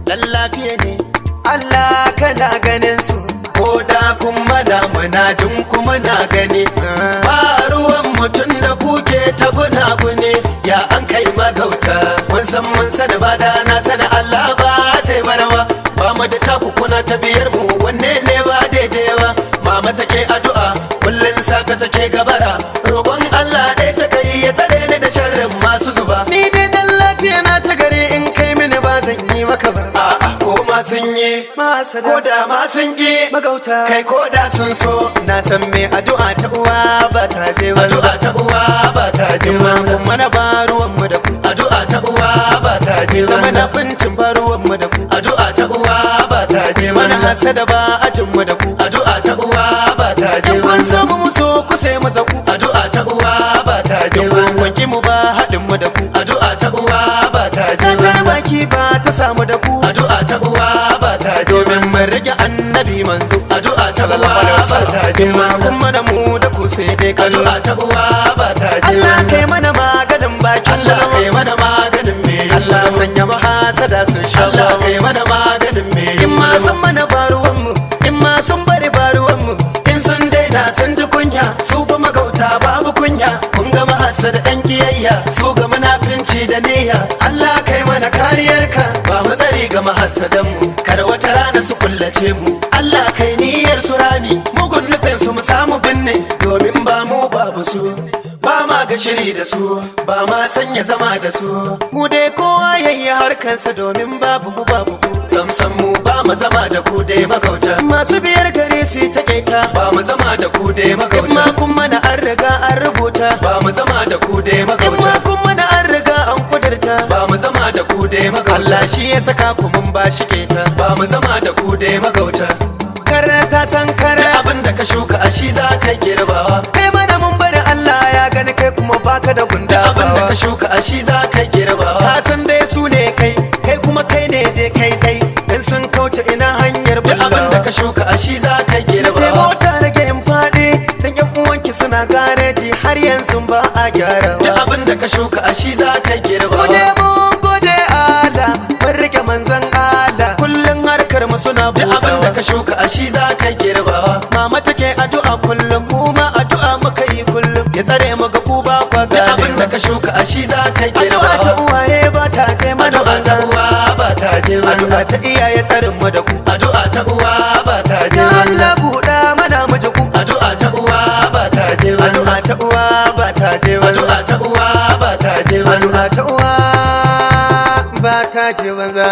lallafiya ne Allah kana ganin su ko da kuma da muna jin kuma na gani ba ruwan mutum da kuke ta gunagune ya an kai magauta mun sani ba da na sani Allah ba zai barwa ba mu da taku kuna ta biyar mu wanne ne ba daidai ba mama take addu'a kullun safe take gabara roƙon Allah dai ta kai ya tsare ni da sharrin masu zuba ni dai dan lafiya na ta gare in kai mini ba zan yi maka ba a'a ko ma sun yi ko da ma sun yi magauta kai ko da sun so na san me addu'a ta uwa ba ta je ba addu'a ta uwa ba ta je ba mana ba ruwan mu da ku addu'a ta uwa ba ta je ba mana bincin ba ruwan mu da ku addu'a ta uwa ba ta je ba mana hasada ba ajin mu da ku addu'a ta uwa ba ta je ba kun samu mu so ku sai mu zaku addu'a ta uwa ba ta je ba wanki mu ba hadin mu da ku addu'a ta uwa ba ta je ba baki ba ta samu da ku addu'a ta uwa ba ta je domin mun rage annabi manzo addu'a ta uwa ba ta je ba kuma da mu da ku sai dai addu'a ta uwa ba ta je Allah kai mana maganin baki Allah kai mana maganin me Allah sanya mahasada sun sha Allah kai mana maganin me in ma san mana baruwan mu in ma sun bari baruwan mu in sun daina sun ji kunya su fa magauta babu kunya kun ga mahasada dan kiyayya su ga munafinci da niyya Allah kai mana kariyarka ba matsari ga mahasadan mu kada wata rana su kullace mu Allah kai niyyar su rami mugun nufin su mu samu binne domin ba mu babu su ba ma ga shiri da su ba ma sanya zama da su mu dai kowa yayi harkansa domin babu mu babu samsam mu ba mu zama da ku dai magauta masu biyar gare su ta kaita ba mu zama da ku dai magauta in ma kuma na an riga an rubuta ba mu zama da ku dai magauta in ma kuma na an riga an kudurta ba mu zama da ku dai magauta Allah shi ya saka ku mun ba shi keta ba mu zama da ku dai magauta kare ka san kare abin da ka shuka a shi za ka girbawa kai mana mun bari Allah ya gani kai kuma baka da gunda abin da ka shuka a shi za ka girbawa ka san dai su ne kai kuma kai ne dai kai dai dan sun kauce ina hanyar bulla abin da ka shuka a shi za ka girbawa ce mota rage in fadi dan yan uwanki suna gareji har yanzu ba a gyarawa duk abin da ka shuka a shi za ka girbawa gode mun gode Allah mun rike manzon Allah kullun harkar mu suna duk abin da ka shuka a shi za ka girbawa mama take addu'a kullum mu ma addu'a muka yi kullum ya tsare mu ga ku ba kwa ga abin da ka shuka a shi za ka girbawa addu'a ta uwaye ba ta je mana addu'a ta uwa ba ta je mana addu'a ta iyaye tsarin mu da ku addu'a ta uwa ba ta je mana Allah buɗa mana mu ji ku addu'a ta uwa ba ta je mana addu'a ta uwa ba ta je mana addu'a ta uwa ba ta je mana addu'a ta uwa ba ta je mana